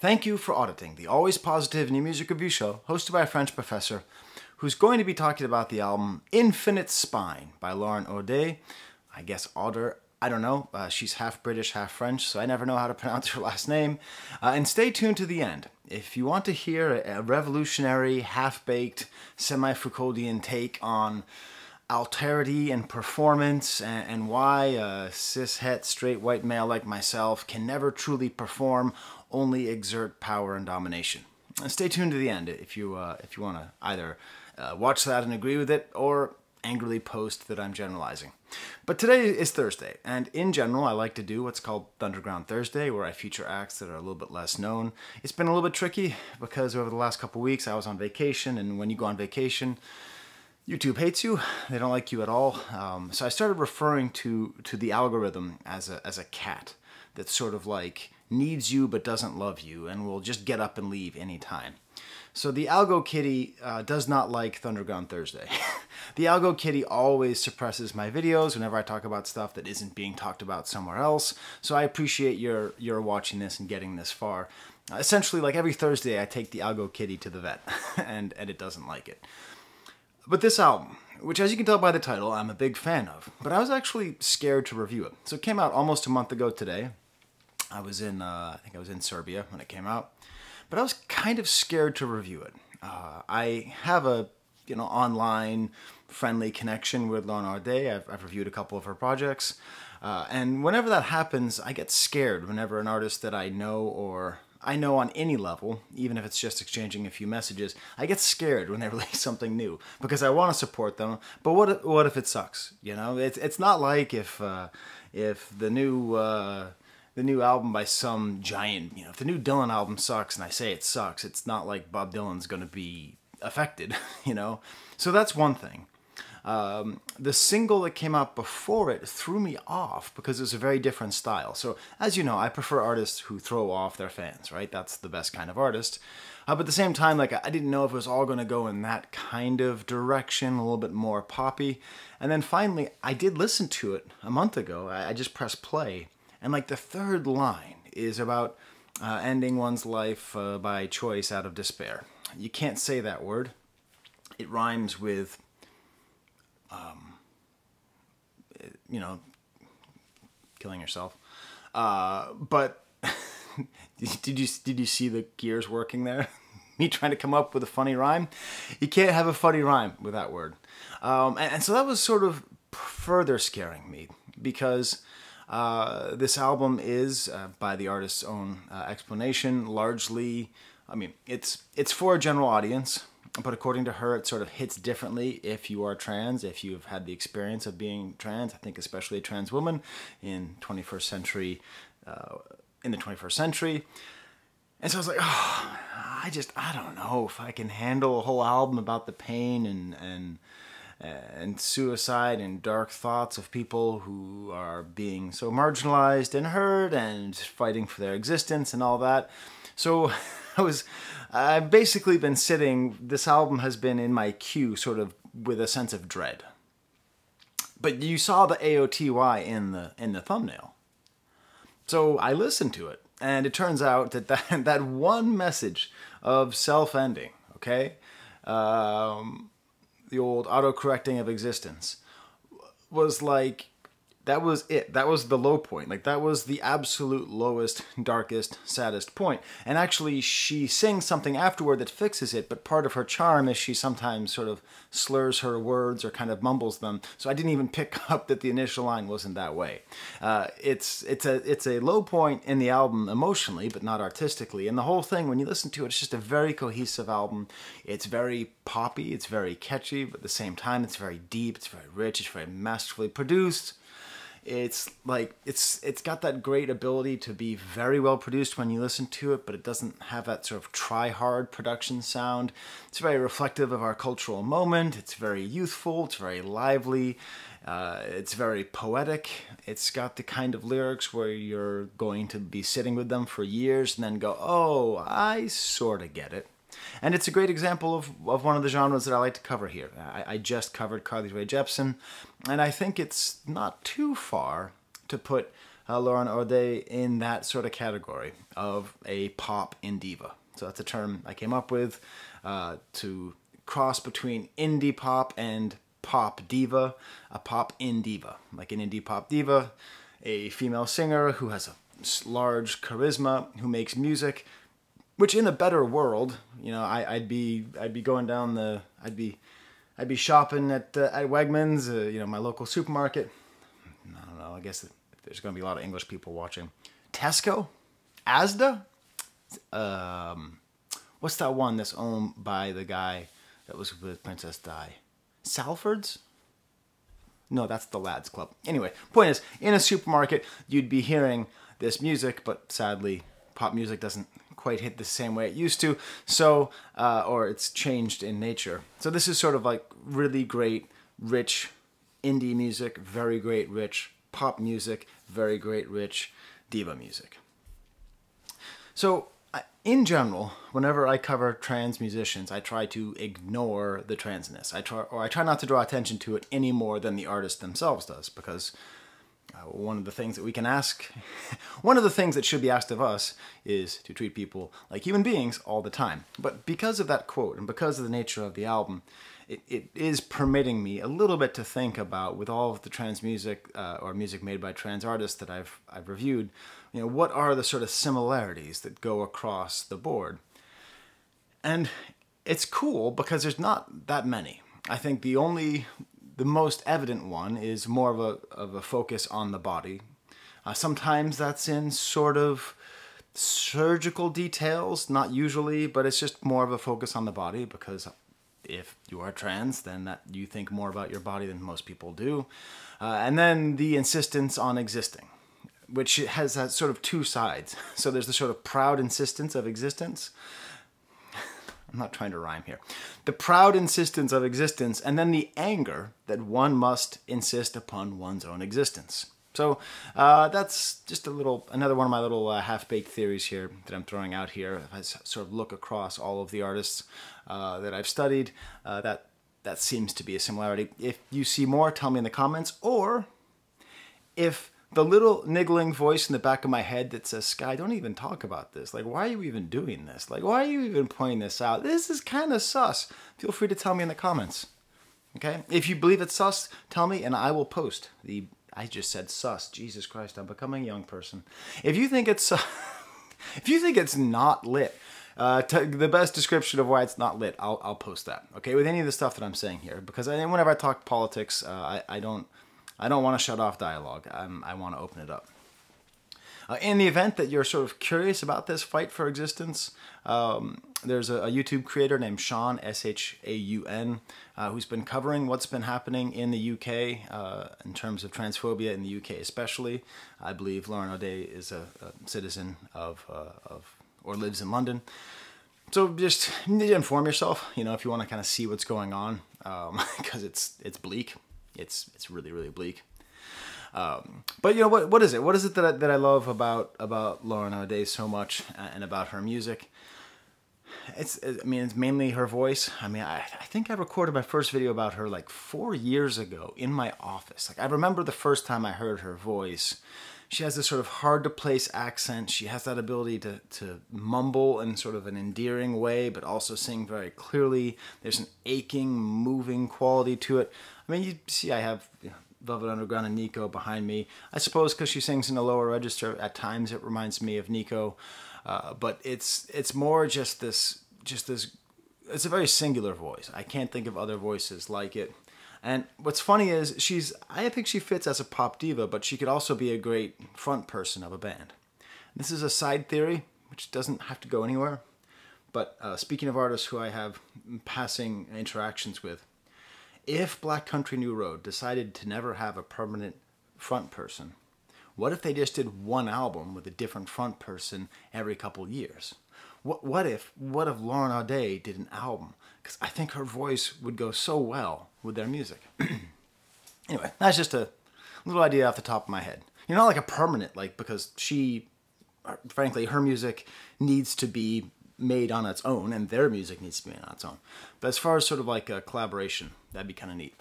Thank you for auditing the always positive new music review show hosted by a French professor who's going to be talking about the album Infinite Spine by Auder. I guess Auder, I don't know. She's half British, half French, so I never know how to pronounce her last name. And stay tuned to the end. If you want to hear a revolutionary, half-baked, semi-Foucauldian take on alterity and performance and why a cis-het straight white male like myself can never truly perform, only exert power and domination. Stay tuned to the end if you want to either watch that and agree with it or angrily post that I'm generalizing. But today is Thursday, and in general I like to do what's called Thunderground Thursday, where I feature acts that are a little bit less known. It's been a little bit tricky because over the last couple weeks I was on vacation, and when you go on vacation, YouTube hates you. They don't like you at all. So I started referring to the algorithm as a cat that sort of like needs you but doesn't love you and will just get up and leave anytime. So the Algo Kitty does not like Thunderground Thursday. The Algo Kitty always suppresses my videos whenever I talk about stuff that isn't being talked about somewhere else. So I appreciate your watching this and getting this far. Essentially, like every Thursday, I take the Algo Kitty to the vet, and it doesn't like it. But this album, which as you can tell by the title, I'm a big fan of, but I was actually scared to review it. So it came out almost a month ago today. I think I was in Serbia when it came out, but I was kind of scared to review it. I have a online friendly connection with Auder. I've reviewed a couple of her projects, and whenever that happens, I get scared whenever an artist that I know on any level, even if it's just exchanging a few messages, I get scared when they release something new because I want to support them. But what if it sucks? You know, it's not like if the new album by some giant, if the new Dylan album sucks and I say it sucks, it's not like Bob Dylan's going to be affected, So that's one thing. The single that came out before it threw me off because it was a very different style. So, as you know, I prefer artists who throw off their fans, right? That's the best kind of artist. But at the same time, like, I didn't know if it was all going to go in that kind of direction, a little bit more poppy. And then finally, I did listen to it a month ago. I just pressed play. And, like, the third line is about ending one's life by choice out of despair. You can't say that word. It rhymes with killing yourself. But did you see the gears working there? Me trying to come up with a funny rhyme? You can't have a funny rhyme with that word. And so that was sort of further scaring me because this album is, by the artist's own explanation, largely, it's for a general audience. But according to her, it sort of hits differently if you are trans, if you've had the experience of being trans. I think especially a trans woman in the 21st century. And so I was like, oh, I don't know if I can handle a whole album about the pain and suicide and dark thoughts of people who are being so marginalized and hurt and fighting for their existence and all that. So I've basically been sitting, this album has been in my queue sort of with a sense of dread. But you saw the AOTY in the thumbnail. So I listened to it, and it turns out that one message of self-ending, okay, the old auto-correcting of existence, was like, that was it. That was the low point. Like, that was the absolute lowest, darkest, saddest point. And actually, she sings something afterward that fixes it, but part of her charm is she sometimes sort of slurs her words or kind of mumbles them. So I didn't even pick up that the initial line wasn't that way. It's a low point in the album emotionally, but not artistically. And the whole thing, when you listen to it, it's just a very cohesive album. It's very poppy, it's very catchy, but at the same time, it's very deep, it's very rich, it's very masterfully produced. It's like, it's got that great ability to be very well produced when you listen to it, but it doesn't have that sort of try-hard production sound. It's very reflective of our cultural moment. It's very youthful. It's very lively. It's very poetic. It's got the kind of lyrics where you're going to be sitting with them for years and then go, oh, I sort of get it. And it's a great example of one of the genres that I like to cover here. I just covered Carly Rae Jepsen, and I think it's not too far to put Lauren Auder in that sort of category of a pop in diva. So that's a term I came up with to cross between indie pop and pop diva, a pop in diva, like an indie pop diva, a female singer who has a large charisma, who makes music, which in a better world, you know, I'd be going down the, I'd be shopping at Wegmans, you know, my local supermarket. I don't know, I guess there's going to be a lot of English people watching. Tesco? Asda? What's that one that's owned by the guy that was with Princess Di? Salford's? No, that's the Lads Club. Anyway, point is, in a supermarket, you'd be hearing this music, but sadly, pop music doesn't quite hit the same way it used to, so, or it's changed in nature. So this is sort of like really great, rich indie music, very great, rich pop music, very great, rich diva music. So, in general, whenever I cover trans musicians, I try to ignore the transness. I try not to draw attention to it any more than the artist themselves does, because one of the things that we can ask, one of the things that should be asked of us is to treat people like human beings all the time. But because of that quote and because of the nature of the album, it is permitting me a little bit to think about, with all of the trans music or music made by trans artists that I've reviewed, you know, what are the sort of similarities that go across the board? And it's cool because there's not that many. I think the most evident one is more of a focus on the body. Sometimes that's in sort of surgical details, not usually, but it's just more of a focus on the body, because if you are trans, then that you think more about your body than most people do. And then the insistence on existing, which has that sort of two sides. So there's the sort of proud insistence of existence. I'm not trying to rhyme here. The proud insistence of existence, and then the anger that one must insist upon one's own existence. So that's just another one of my little half-baked theories here that I'm throwing out here. I sort of look across all of the artists that I've studied. That seems to be a similarity. If you see more, tell me in the comments. Or if the little niggling voice in the back of my head that says, Sky, don't even talk about this. Like, why are you even doing this? Like, why are you even pointing this out? This is kind of sus. Feel free to tell me in the comments. Okay? If you believe it's sus, tell me and I will post the... I just said sus. Jesus Christ, I'm becoming a young person. If you think it's if you think it's not lit, the best description of why it's not lit, I'll post that. Okay, with any of the stuff that I'm saying here, because whenever I talk politics, I don't want to shut off dialogue. I want to open it up. In the event that you're sort of curious about this fight for existence, there's a YouTube creator named Shaun, S-H-A-U-N, who's been covering what's been happening in the UK in terms of transphobia in the UK especially. I believe Lauren Auder is a citizen of or lives in London. So just inform yourself, you know, if you want to kind of see what's going on, because it's bleak. It's really, really bleak. But you know, what is it? What is it that I love about Lauren Auder so much, and about her music? It's mainly her voice. I mean, I think I recorded my first video about her like 4 years ago in my office. Like, I remember the first time I heard her voice. She has this sort of hard to place accent. She has that ability to mumble in sort of an endearing way, but also sing very clearly. There's an aching, moving quality to it. I mean, you see I have, you know, Velvet Underground and Nico behind me. I suppose because she sings in a lower register, at times it reminds me of Nico. But it's more just this, it's a very singular voice. I can't think of other voices like it. And what's funny is I think she fits as a pop diva, but she could also be a great front person of a band. This is a side theory, which doesn't have to go anywhere. But speaking of artists who I have passing interactions with, if Black Country New Road decided to never have a permanent front person, what if they just did one album with a different front person every couple years? What if Lauren Auder did an album? Because I think her voice would go so well with their music. Anyway, that's just a little idea off the top of my head. You're not like a permanent, like, because frankly, her music needs to be made on its own, and their music needs to be made on its own. But as far as sort of like a collaboration, that'd be kind of neat.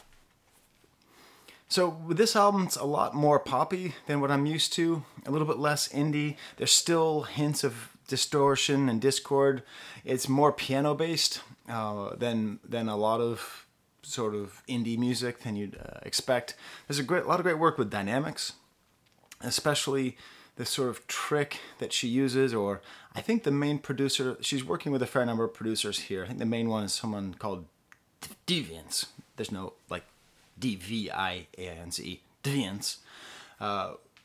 So with this album, it's a lot more poppy than what I'm used to, a little bit less indie. There's still hints of distortion and discord. It's more piano based than a lot of sort of indie music than you'd expect. There's a lot of great work with dynamics, especially the sort of trick that she uses, or I think the main producer, she's working with a fair number of producers here. I think the main one is someone called Deviance. There's no like D-V-I-A-N-C-E, Deviance.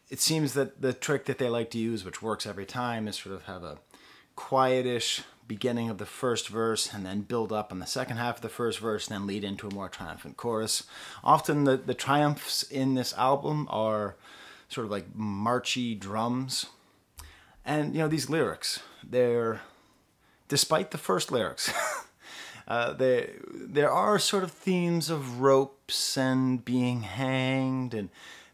It seems that the trick that they like to use, which works every time, is sort of have a quietish beginning of the first verse and then build up on the second half of the first verse and then lead into a more triumphant chorus. Often the triumphs in this album are sort of like marchy drums. And, you know, these lyrics, they're, despite the first lyrics, there are sort of themes of ropes and being hanged and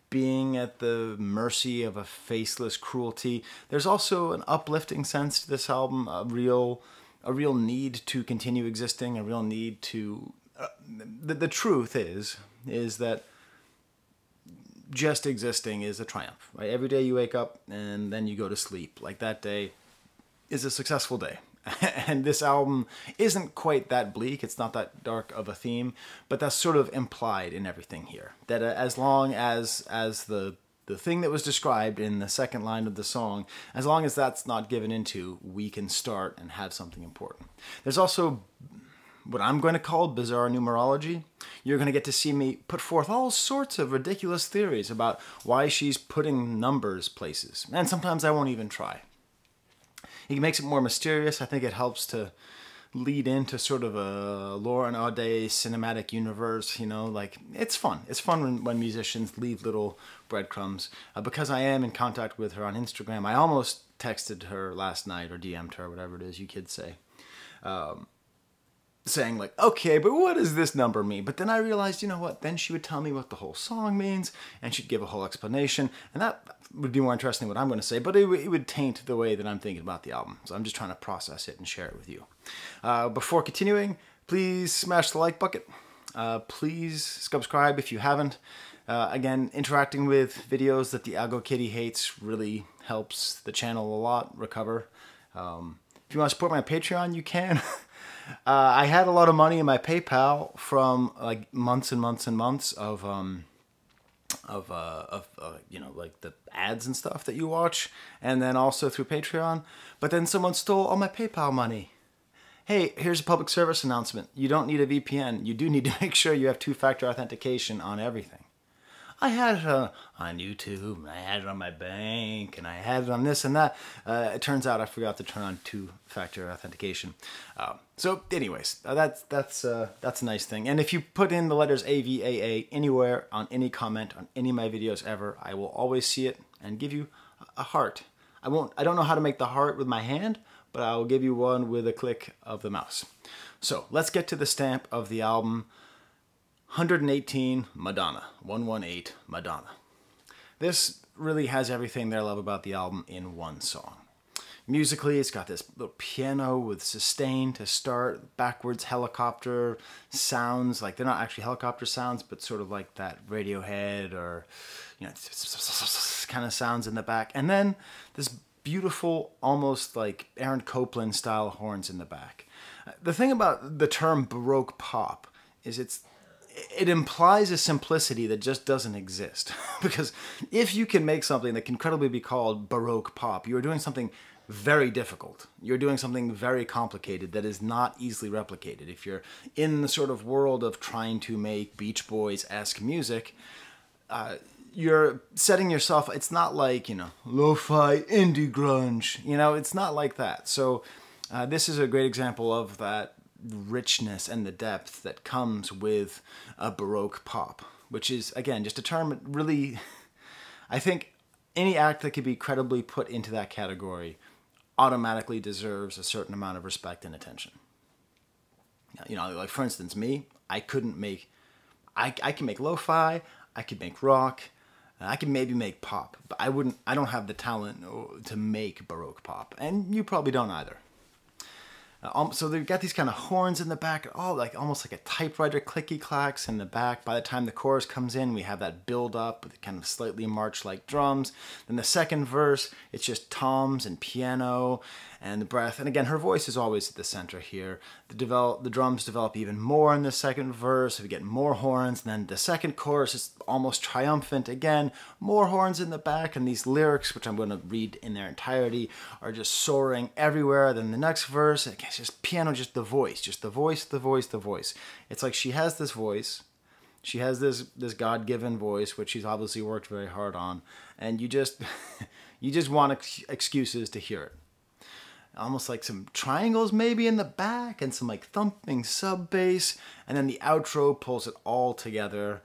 being at the mercy of a faceless cruelty. There's also an uplifting sense to this album, a real need to continue existing, a real need to... the truth is that just existing is a triumph, right? Every day you wake up and then you go to sleep. Like, that day is a successful day. And this album isn't quite that bleak. It's not that dark of a theme, but that's sort of implied in everything here. That as long as the thing that was described in the second line of the song, as long as that's not given into, we can start and have something important. There's also what I'm going to call bizarre numerology. You're going to get to see me put forth all sorts of ridiculous theories about why she's putting numbers places. And sometimes I won't even try. He makes it more mysterious. I think it helps to lead into sort of a Lauren Auder cinematic universe, you know, like, it's fun. It's fun when musicians leave little breadcrumbs. Because I am in contact with her on Instagram, I almost texted her last night, or DM'd her, whatever it is you kids say, saying like, okay, but what does this number mean? But then I realized, you know what, then she would tell me what the whole song means, and she'd give a whole explanation, and that would be more interesting than what I'm going to say, but it would taint the way that I'm thinking about the album. So I'm just trying to process it and share it with you. Before continuing, please smash the like button. Please subscribe if you haven't. Again, interacting with videos that the Algo Kitty hates really helps the channel a lot recover. If you want to support my Patreon, you can. I had a lot of money in my PayPal from like months and months and months of you know, like the ads and stuff that you watch, and then also through Patreon. But then someone stole all my PayPal money. Hey, here's a public service announcement. You don't need a VPN. You do need to make sure you have two-factor authentication on everything. I had it on YouTube, and I had it on my bank, and I had it on this and that. It turns out I forgot to turn on two-factor authentication. So anyways, that's a nice thing. And if you put in the letters AVAA anywhere on any comment on any of my videos ever, I will always see it and give you a heart. I don't know how to make the heart with my hand, but I will give you one with a click of the mouse. So let's get to the stamp of the album. 118 Madonna. 118 Madonna. This really has everything that I love about the album in one song. Musically, it's got this little piano with sustain to start, backwards helicopter sounds, like they're not actually helicopter sounds, but sort of like that Radiohead or, you know, kind of sounds in the back. And then this beautiful, almost like Aaron Copland style horns in the back. The thing about the term Baroque pop is it implies a simplicity that just doesn't exist. Because if you can make something that can credibly be called Baroque pop, you're doing something very difficult. You're doing something very complicated that is not easily replicated. If you're in the sort of world of trying to make Beach Boys-esque music, you're setting yourself, it's not like, you know, lo-fi indie grunge, you know, it's not like that. So this is a great example of that richness and the depth that comes with a Baroque pop, which is, again, just a term that really, I think any act that could be credibly put into that category automatically deserves a certain amount of respect and attention. You know, like for instance, me, I can make lo-fi, I could make rock, I can maybe make pop, but I don't have the talent to make Baroque pop, and you probably don't either. So they've got these kind of horns in the back, like almost like a typewriter clicky clacks in the back. By the time the chorus comes in, we have that build up with kind of slightly march-like drums. Then the second verse, it's just toms and piano and the breath. And again, her voice is always at the center here. The drums develop even more in the second verse. We get more horns. And then the second chorus is almost triumphant again. More horns in the back. And these lyrics, which I'm going to read in their entirety, are just soaring everywhere. Then the next verse, again, it's just piano, just the voice. Just the voice, the voice, the voice. It's like she has this voice. She has this God-given voice, which she's obviously worked very hard on. And you just want excuses to hear it. Almost like some triangles maybe in the back and some like thumping sub bass, and then the outro pulls it all together.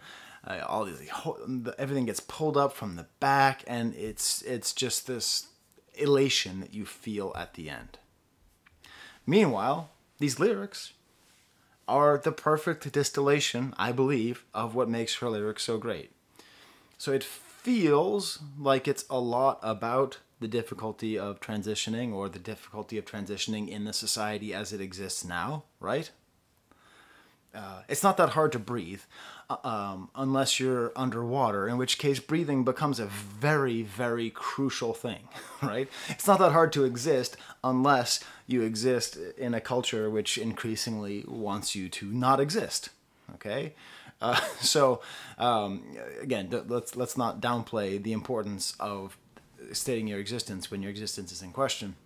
Everything gets pulled up from the back, and it's just this elation that you feel at the end. Meanwhile, these lyrics are the perfect distillation, I believe, of what makes her lyrics so great. So it feels like it's a lot about the difficulty of transitioning, or the difficulty of transitioning in the society as it exists now, right? It's not that hard to breathe unless you're underwater, in which case breathing becomes a very, very crucial thing, right? It's not that hard to exist unless you exist in a culture which increasingly wants you to not exist, okay? Again, let's not downplay the importance of stating your existence when your existence is in question.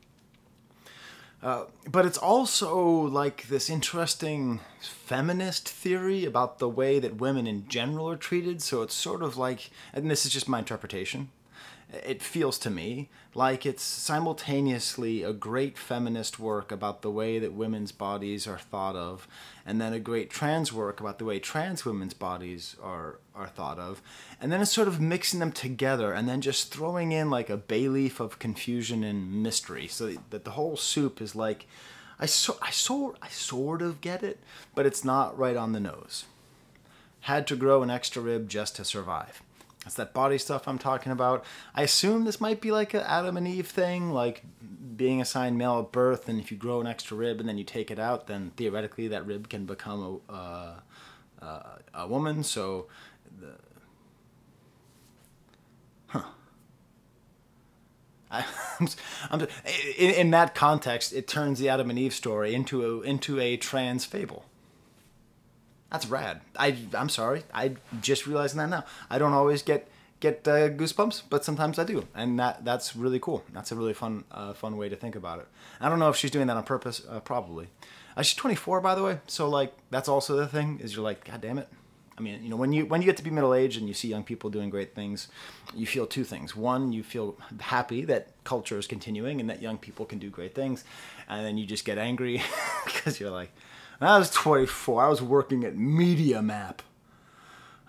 But it's also like this interesting feminist theory about the way that women in general are treated. So it's sort of like, and this is just my interpretation, it feels to me like it's simultaneously a great feminist work about the way that women's bodies are thought of, and then a great trans work about the way trans women's bodies are thought of, and then it's sort of mixing them together and then just throwing in like a bay leaf of confusion and mystery, so that the whole soup is like, I sort of get it, but it's not right on the nose. Had to grow an extra rib just to survive. That's that body stuff I'm talking about. I assume this might be like an Adam and Eve thing, like being assigned male at birth, and if you grow an extra rib and then you take it out, then theoretically that rib can become a woman. So, in that context, it turns the Adam and Eve story into a trans fable. That's rad. I'm sorry. I just realizing that now. I don't always get goosebumps, but sometimes I do, and that's really cool. That's a really fun way to think about it. I don't know if she's doing that on purpose. Probably. She's 24, by the way. So like that's also the thing, is you're like, God damn it. I mean, you know, when you get to be middle aged and you see young people doing great things, you feel two things. One, you feel happy that culture is continuing and that young people can do great things, and then you just get angry because you're like, when I was 24, I was working at Media Map.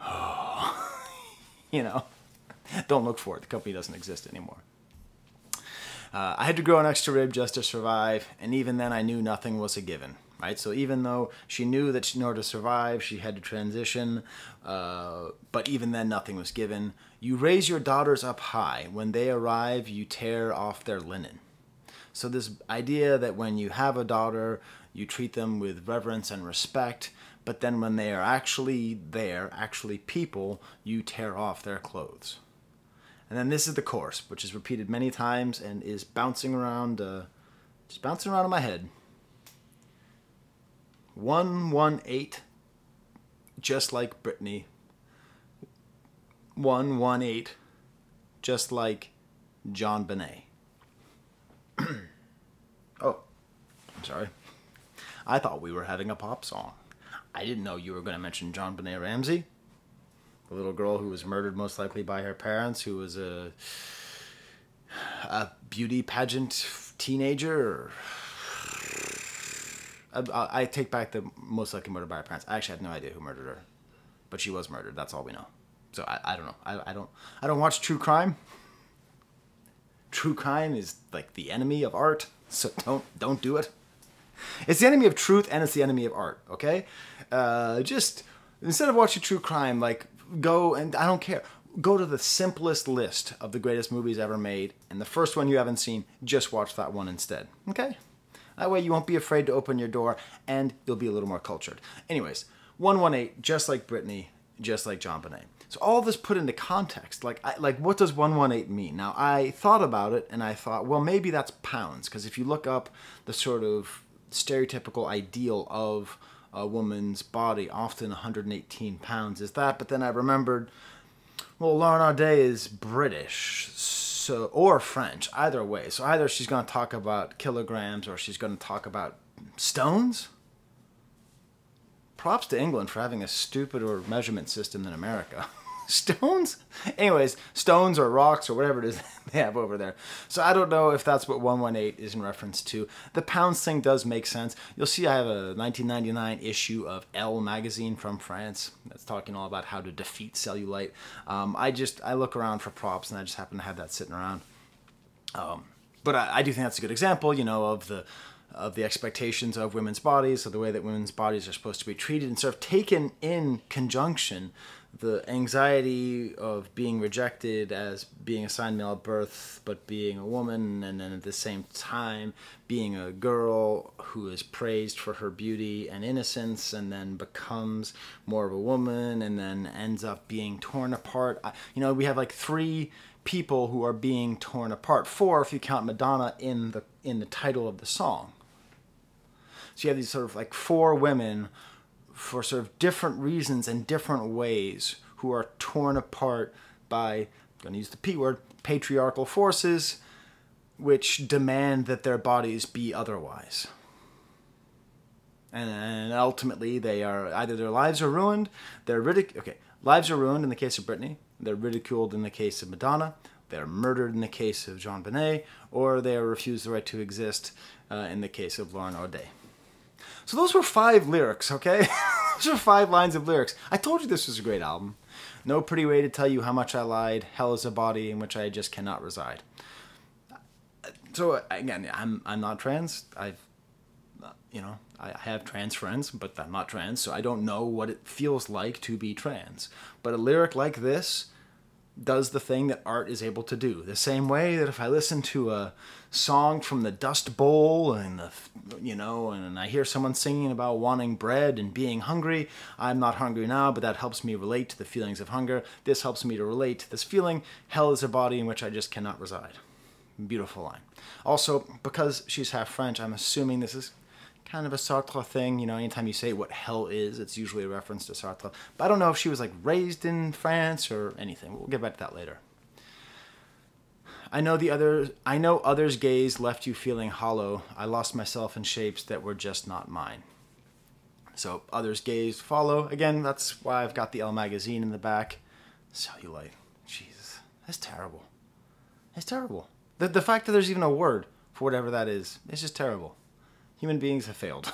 Oh, you know, don't look for it. The company doesn't exist anymore. I had to grow an extra rib just to survive, and even then I knew nothing was a given, right? So even though she knew that in order to survive, she had to transition, but even then nothing was given. You raise your daughters up high. When they arrive, you tear off their linen. So this idea that when you have a daughter, you treat them with reverence and respect, but then when they are actually there, actually people, you tear off their clothes. And then this is the chorus, which is repeated many times and is bouncing around, just bouncing around in my head. 118, just like Britney. 118, just like John Bonet. Oh, I'm sorry. I thought we were having a pop song. I didn't know you were going to mention John Bonet Ramsey, the little girl who was murdered most likely by her parents, who was a beauty pageant teenager. I take back the most likely murdered by her parents. I actually had no idea who murdered her, but she was murdered. That's all we know. So I don't know. I don't watch true crime. True crime is like the enemy of art, so don't do it. It's the enemy of truth and it's the enemy of art, okay? Just, instead of watching true crime, like, go, and I don't care, go to the simplest list of the greatest movies ever made, and the first one you haven't seen, just watch that one instead, okay? That way you won't be afraid to open your door and you'll be a little more cultured. Anyways, 118, just like Britney, just like JonBenet. So all this put into context, like what does 118 mean? Now, I thought about it and I thought, well, maybe that's pounds, because if you look up the sort of stereotypical ideal of a woman's body, often 118 pounds is that, but then I remembered, well, Lauren Auder is British, so, or French, either way. So either she's going to talk about kilograms or she's going to talk about stones. Props to England for having a stupider measurement system than America. Stones? Anyways, stones or rocks or whatever it is they have over there. So I don't know if that's what 118 is in reference to. The pounds thing does make sense. You'll see I have a 1999 issue of Elle magazine from France that's talking all about how to defeat cellulite. I look around for props and I just happen to have that sitting around. But I do think that's a good example, you know, of the expectations of women's bodies, of the way that women's bodies are supposed to be treated, and sort of taken in conjunction the anxiety of being rejected as being assigned male at birth, but being a woman, and then at the same time being a girl who is praised for her beauty and innocence, and then becomes more of a woman, and then ends up being torn apart. You know, we have like 3 people who are being torn apart. 4 if you count Madonna in the title of the song. So you have these sort of like 4 women for sort of different reasons and different ways who are torn apart by, I'm going to use the P word, patriarchal forces, which demand that their bodies be otherwise. And ultimately they are, either their lives are ruined, lives are ruined in the case of Britney, they're ridiculed in the case of Madonna, they're murdered in the case of JonBenet, or they are refused the right to exist in the case of Lauren Auder. So those were 5 lyrics, okay? Those are 5 lines of lyrics. I told you this was a great album. No pretty way to tell you how much I lied. Hell is a body in which I just cannot reside. So again, I'm not trans. I have trans friends, but I'm not trans, so I don't know what it feels like to be trans. But a lyric like this does the thing that art is able to do. The same way that if I listen to a song from the Dust Bowl and and I hear someone singing about wanting bread and being hungry, I'm not hungry now, but that helps me relate to the feelings of hunger. This helps me to relate to this feeling. Hell is a body in which I just cannot reside. Beautiful line. Also, because she's half French, I'm assuming this is kind of a Sartre thing. You know, anytime you say what hell is, it's usually a reference to Sartre. But I don't know if she was like raised in France or anything. We'll get back to that later. I know others' gaze left you feeling hollow. I lost myself in shapes that were just not mine. So others' gaze follow. Again, that's why I've got the Elle magazine in the back. Cellulite. Jesus. That's terrible. It's terrible. The fact that there's even a word for whatever that is, it's just terrible. Human beings have failed.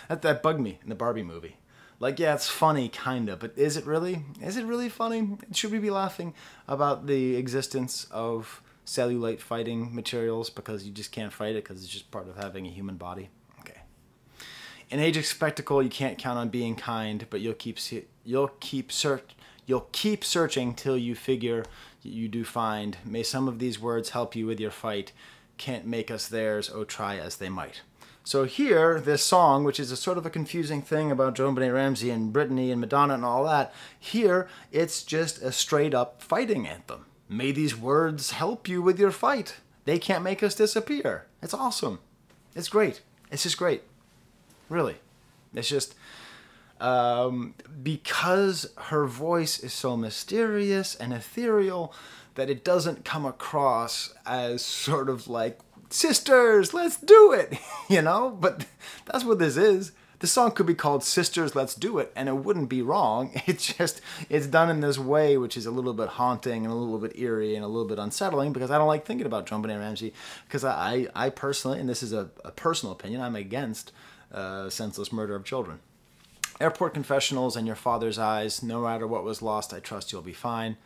That bugged me in the Barbie movie. Like, yeah, it's funny, kinda, but is it really? Is it really funny? Should we be laughing about the existence of cellulite fighting materials because you just can't fight it because it's just part of having a human body? Okay. In age of spectacle, you can't count on being kind, but you'll keep searching till you figure you do find. May some of these words help you with your fight. Can't make us theirs, oh try as they might. So here, this song, which is a sort of a confusing thing about JonBenet Ramsey and Britney and Madonna and all that, here it's just a straight up fighting anthem. May these words help you with your fight. They can't make us disappear. It's awesome. It's great. It's just great. Really. It's just because her voice is so mysterious and ethereal that it doesn't come across as sort of like, sisters, let's do it, you know? But that's what this is. The song could be called Sisters, Let's Do It, and it wouldn't be wrong. It's done in this way, which is a little bit haunting and a little bit eerie and a little bit unsettling, because I don't like thinking about JonBenet Ramsey, because I personally, and this is a personal opinion, I'm against senseless murder of children. Airport confessionals and your father's eyes, no matter what was lost, I trust you'll be fine.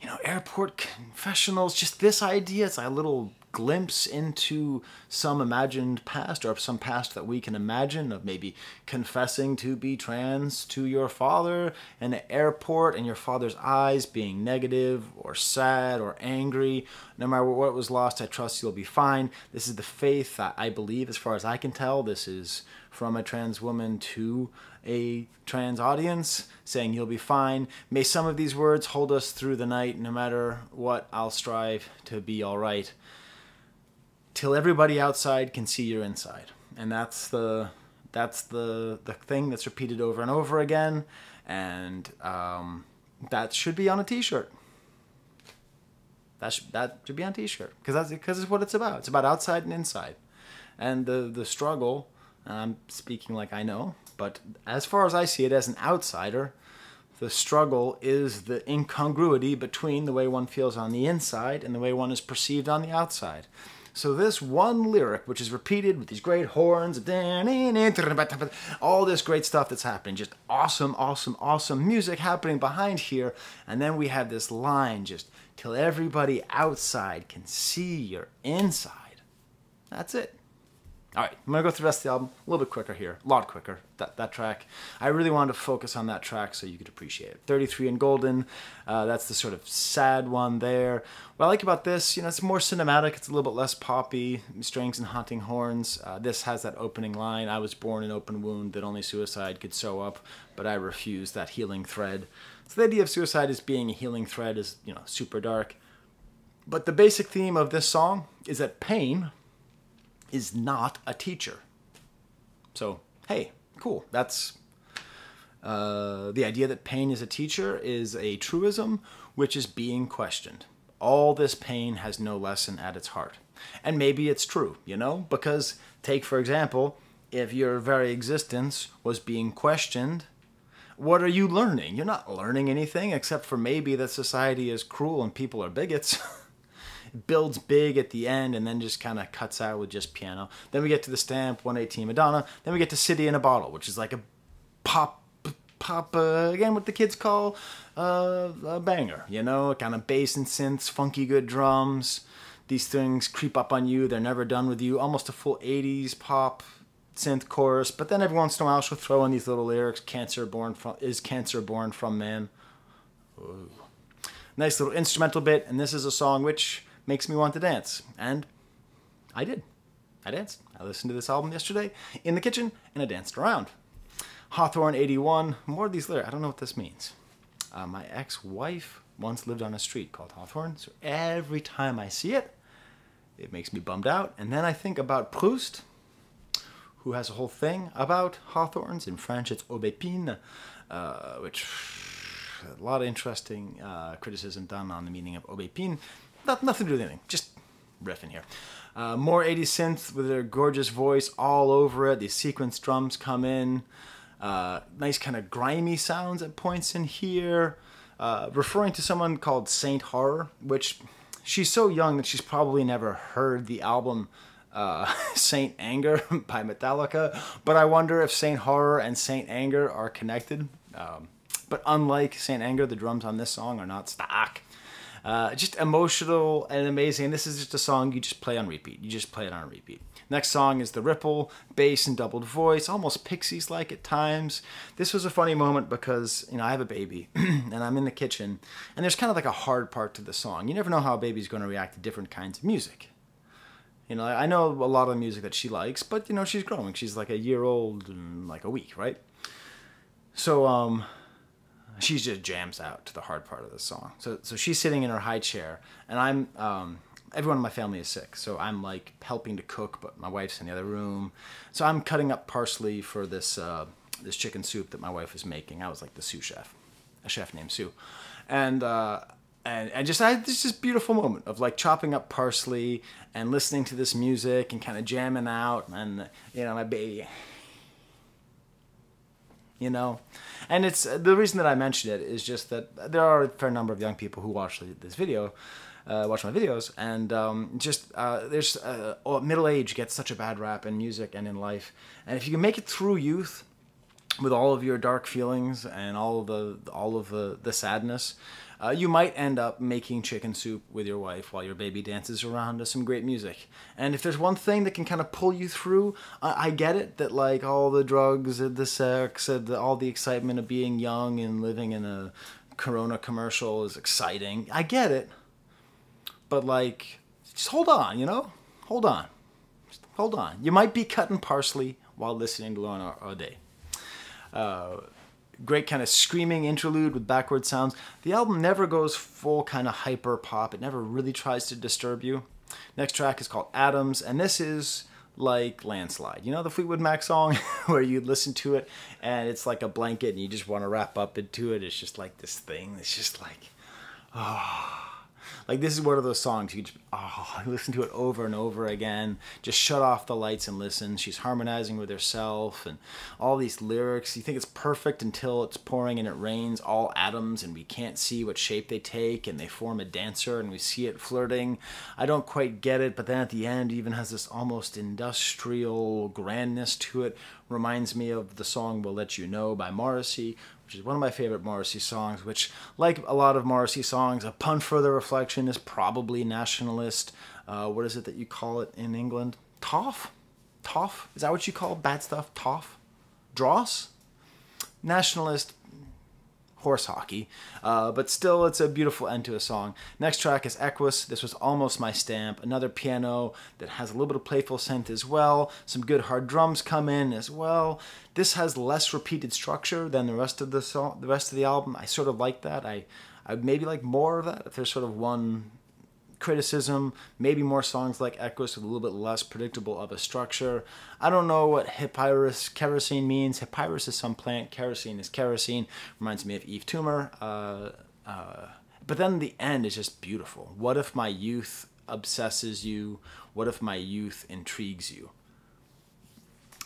You know, airport confessionals, just this idea, it's like a little glimpse into some imagined past, or some past that we can imagine, of maybe confessing to be trans to your father in an airport, and your father's eyes being negative or sad or angry. No matter what was lost, I trust you'll be fine. This is the faith that I believe, as far as I can tell. This is from a trans woman to a trans audience, saying you'll be fine. May some of these words hold us through the night. No matter what, I'll strive to be all right, till everybody outside can see your inside. And that's the thing that's repeated over and over again, and that should be on a t-shirt. That should be on a t-shirt, because it's what it's about. It's about outside and inside, and the struggle. I'm speaking like I know, but as far as I see it as an outsider, the struggle is the incongruity between the way one feels on the inside and the way one is perceived on the outside. So this one lyric, which is repeated with these great horns, all this great stuff that's happening, just awesome, awesome, awesome music happening behind here, and then we have this line, just till everybody outside can see your inside. That's it. All right, I'm going to go through the rest of the album a little bit quicker here, a lot quicker, that track. I really wanted to focus on that track so you could appreciate it. 33 in Golden, that's the sort of sad one there. What I like about this, it's more cinematic, it's a little bit less poppy, strings and haunting horns. This has that opening line, I was born an open wound that only suicide could sew up, but I refuse that healing thread. So the idea of suicide as being a healing thread is, super dark. But the basic theme of this song is that pain is not a teacher. So, hey, cool. That's the idea that pain is a teacher is a truism which is being questioned. All this pain has no lesson at its heart. And maybe it's true, because take, for example, if your very existence was being questioned, what are you learning? You're not learning anything except for maybe that society is cruel and people are bigots. Builds big at the end and then just kind of cuts out with just piano. Then we get to the Stamp, 118 Madonna. Then we get to City in a Bottle, which is like a pop, again, what the kids call a banger, kind of bass and synths, funky good drums. These things creep up on you. They're never done with you. Almost a full 80s pop synth chorus. But then every once in a while she'll throw in these little lyrics. Is cancer born from man? Ooh. Nice little instrumental bit. And this is a song which makes me want to dance. And I did. I danced. I listened to this album yesterday in the kitchen, and I danced around. Hawthorne 81. More of these lyrics. I don't know what this means. My ex-wife once lived on a street called Hawthorne, so every time I see it, it makes me bummed out. And then I think about Proust, who has a whole thing about hawthorns. In French, it's aubépine, which a lot of interesting criticism done on the meaning of aubépine. Nothing to do with anything, just riffing here. More 80s synth with their gorgeous voice all over it. These sequence drums come in. Nice kind of grimy sounds at points in here. Referring to someone called Saint Horror, which she's so young that she's probably never heard the album Saint Anger by Metallica. But I wonder if Saint Horror and Saint Anger are connected. But unlike Saint Anger, the drums on this song are not stock. Just emotional and amazing. This is just a song you just play on repeat. You just play it on repeat. Next song is The Ripple, bass and doubled voice, almost Pixies-like at times. This was a funny moment because, I have a baby and I'm in the kitchen and there's kind of like a hard part to the song. You never know how a baby's going to react to different kinds of music. I know a lot of the music that she likes, but, she's growing. She's like a year old in like a week, right? So, she just jams out to the hard part of the song. So she's sitting in her high chair, and I'm, everyone in my family is sick, so I'm like helping to cook, but my wife's in the other room. So I'm cutting up parsley for this this chicken soup that my wife is making. I was like the sous chef, a chef named Sue, and just I had this beautiful moment of like chopping up parsley and listening to this music and kind of jamming out, and my baby. And it's the reason that I mention it is just that there are a fair number of young people who watch this video, watch my videos, and there's middle age gets such a bad rap in music and in life, and if you can make it through youth with all of your dark feelings and all of the sadness, you might end up making chicken soup with your wife while your baby dances around to some great music. And if there's one thing that can kind of pull you through, I get it that like all the drugs and the sex and all the excitement of being young and living in a Corona commercial is exciting. I get it. But like, just hold on, you know? Hold on. Just hold on. You might be cutting parsley while listening to Lauren Auder. Great kind of screaming interlude with backward sounds. The album never goes full kind of hyper pop. It never really tries to disturb you. Next track is called Atoms, and this is like Landslide. You know the Fleetwood Mac song where you listen to it and it's like a blanket and you just want to wrap up into it. It's just like this thing. It's just like, oh. Like this is one of those songs you just, listen to it over and over again. Just shut off the lights and listen. She's harmonizing with herself and all these lyrics. You think it's perfect until it's pouring and it rains, all atoms, and we can't see what shape they take, and they form a dancer and we see it flirting. I don't quite get it, but then at the end it even has this almost industrial grandness to it. Reminds me of the song We'll Let You Know by Morrissey, which is one of my favorite Morrissey songs, which, like a lot of Morrissey songs, a pun for the reflection is probably nationalist. What is it that you call it in England? Toff? Toff? Is that what you call bad stuff? Toff? Dross? Nationalist horse hockey. But still, it's a beautiful end to a song. Next track is Equus. This was almost my stamp. Another piano that has a little bit of playful scent as well. Some good hard drums come in as well. This has less repeated structure than the rest of the song, the rest of the album. I sort of like that. I maybe like more of that. If there's sort of one criticism, maybe more songs like Equus with a little bit less predictable of a structure. I don't know what Hypyrus kerosene means. Hypyrus is some plant. Kerosene is kerosene. Reminds me of Eve Toomer. But then the end is just beautiful. What if my youth obsesses you? What if my youth intrigues you?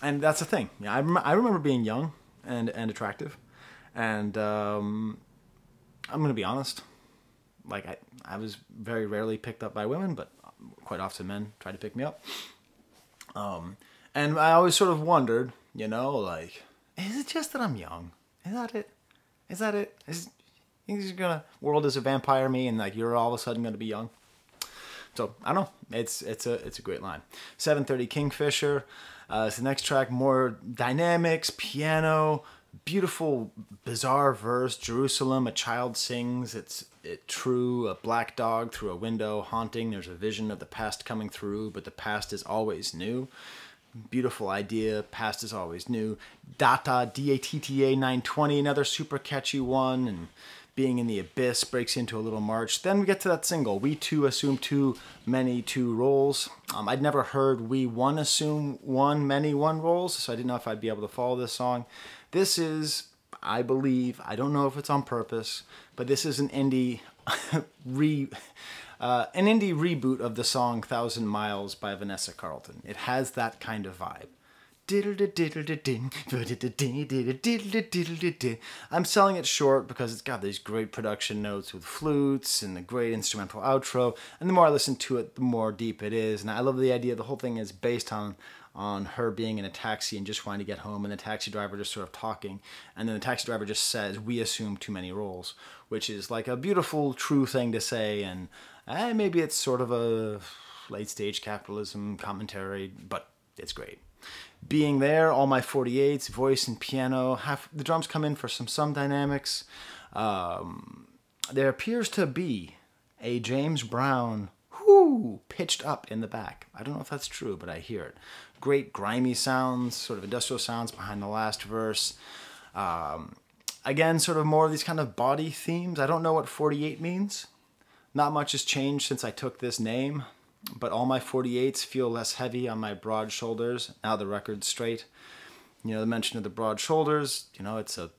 And that's the thing. Yeah, I remember being young and attractive, and I'm gonna be honest. Like I was very rarely picked up by women, but quite often men tried to pick me up. And I always sort of wondered, you know, like, is it just that I'm young? Is that it? Is that it? Is gonna world is a vampire me, and like you're all of a sudden gonna be young? So I don't know. It's a great line. 7:30 Kingfisher. It's the next track. More dynamics, piano, beautiful, bizarre verse. Jerusalem, a child sings. It true. A black dog through a window haunting. There's a vision of the past coming through, but the past is always new. Beautiful idea. Past is always new. Data, D-A-T-T-A 920. Another super catchy one. And being in the abyss breaks into a little march. Then we get to that single, We Two Assume Too Many Two Roles. I'd never heard We One Assume One Many One Roles, so I didn't know if I'd be able to follow this song. This is, I believe, I don't know if it's on purpose, but this is an indie reboot of the song 1,000 Miles by Vanessa Carlton. It has that kind of vibe. I'm selling it short because it's got these great production notes with flutes and a great instrumental outro, and the more I listen to it, the more deep it is. And I love the idea the whole thing is based on her being in a taxi and just wanting to get home, and the taxi driver just sort of talking, and then the taxi driver just says, we assume too many roles, which is like a beautiful, true thing to say, and maybe it's sort of a late-stage capitalism commentary, but it's great. Being There, all my 48s, voice and piano. The drums come in for some dynamics. There appears to be a James Brown pitched up in the back. I don't know if that's true, but I hear it. Great grimy sounds, sort of industrial sounds behind the last verse. Again, sort of more of these kind of body themes. I don't know what 48 means. Not much has changed since I took this name. But all my 48s feel less heavy on my broad shoulders. Now the record's straight. You know, the mention of the broad shoulders, you know, it's a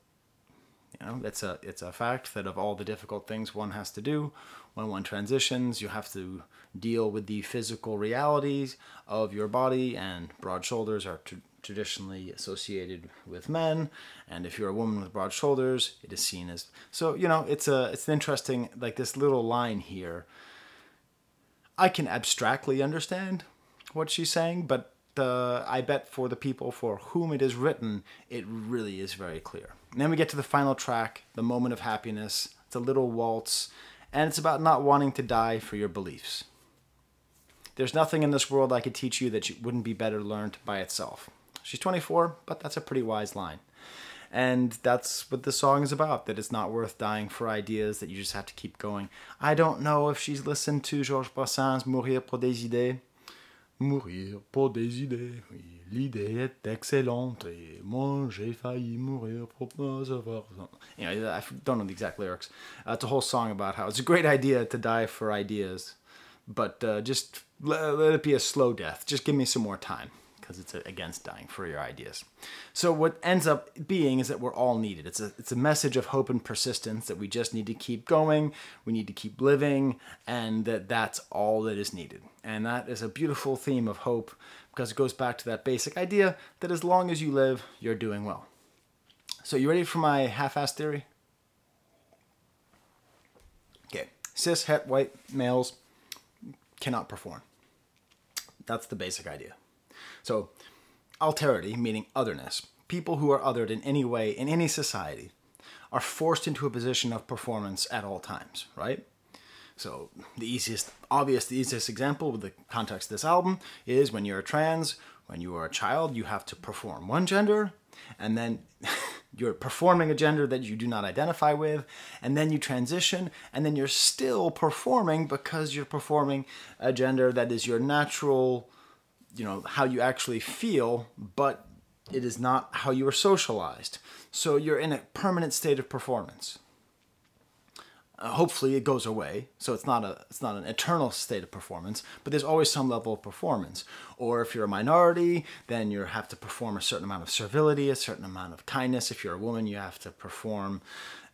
fact that of all the difficult things one has to do when one transitions, you have to deal with the physical realities of your body, and broad shoulders are traditionally associated with men, and if you're a woman with broad shoulders, it is seen as... So, you know, it's an interesting, like this little line here. I can abstractly understand what she's saying, but I bet for the people for whom it is written, it really is very clear. And then we get to the final track, The Moment of Happiness, It's a little waltz, and it's about not wanting to die for your beliefs. There's nothing in this world I could teach you that wouldn't be better learned by itself. She's 24, but that's a pretty wise line. And that's what the song is about, that it's not worth dying for ideas, that you just have to keep going. I don't know if she's listened to Georges Brassens' Mourir pour des idées. Mourir pour des idées, oui, l'idée est excellente, et moi j'ai failli mourir pour pas savoir. Anyway, I don't know the exact lyrics. It's a whole song about how it's a great idea to die for ideas, but just let it be a slow death. Just give me some more time, because it's against dying for your ideas. So what ends up being is that we're all needed. It's a message of hope and persistence, that we just need to keep going, we need to keep living, and that's all that is needed. And that is a beautiful theme of hope, because it goes back to that basic idea that as long as you live, you're doing well. So you ready for my half-assed theory? Okay, cis, het, white males cannot perform. That's the basic idea. So, alterity, meaning otherness, people who are othered in any way, in any society, are forced into a position of performance at all times, right? So, the easiest example with the context of this album is when you're a trans, when you are a child, you have to perform one gender, and then you're performing a gender that you do not identify with, and then you transition, and then you're still performing because you're performing a gender that is your natural, you know, how you actually feel, but it is not how you are socialized. So you're in a permanent state of performance. Hopefully it goes away, so it's not an eternal state of performance, but there's always some level of performance. Or if you're a minority, then you have to perform a certain amount of servility, a certain amount of kindness. If you're a woman, you have to perform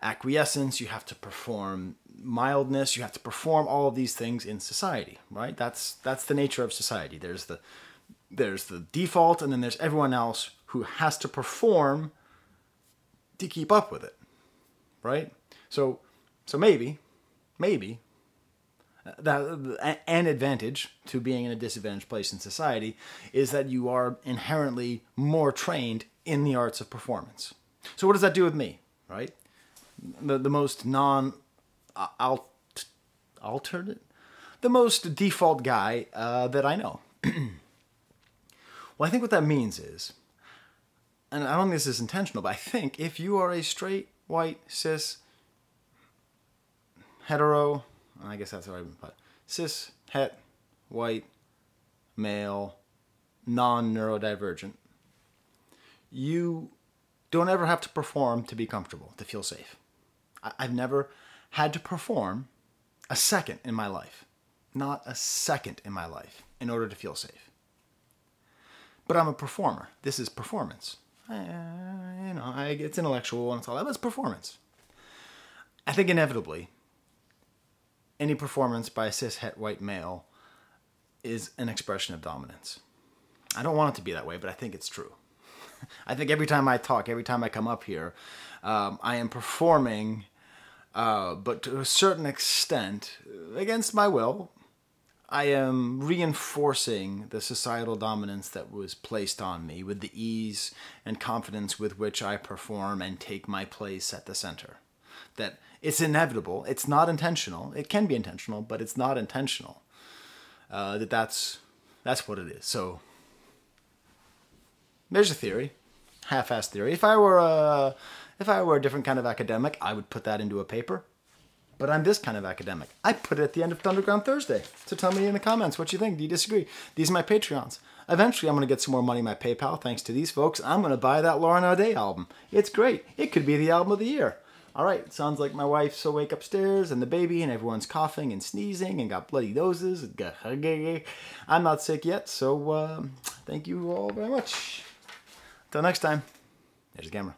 acquiescence, you have to perform mildness, you have to perform all of these things in society, right? That's the nature of society. There's the default, and then there's everyone else who has to perform to keep up with it, right? So maybe that an advantage to being in a disadvantaged place in society is that you are inherently more trained in the arts of performance. So what does that do with me, right? The most alternate, the most default guy that I know. Well, I think what that means is, and I don't think this is intentional, but I think if you are a straight, white, cis, hetero, I guess that's how I would put it, cis, het, white, male, non-neurodivergent, you don't ever have to perform to be comfortable, to feel safe. I've never had to perform a second in my life, not a second in my life, in order to feel safe. But I'm a performer. This is performance. It's intellectual and it's all that, but it's performance. I think inevitably, any performance by a cis, het, white male is an expression of dominance. I don't want it to be that way, but I think it's true. I think every time I talk, every time I come up here, I am performing, but to a certain extent, against my will, I am reinforcing the societal dominance that was placed on me with the ease and confidence with which I perform and take my place at the center. That it's inevitable, it's not intentional, it can be intentional, but it's not intentional. That's what it is. So there's a theory, half-assed theory. If I were a different kind of academic, I would put that into a paper. But I'm this kind of academic. I put it at the end of Thunderground Thursday. So tell me in the comments what you think. Do you disagree? These are my Patreons. Eventually, I'm going to get some more money in my PayPal thanks to these folks. I'm going to buy that Lauren Auder album. It's great. It could be the album of the year. All right, it sounds like my wife's awake upstairs and the baby and everyone's coughing and sneezing and got bloody noses. I'm not sick yet, so thank you all very much. Until next time, there's the camera.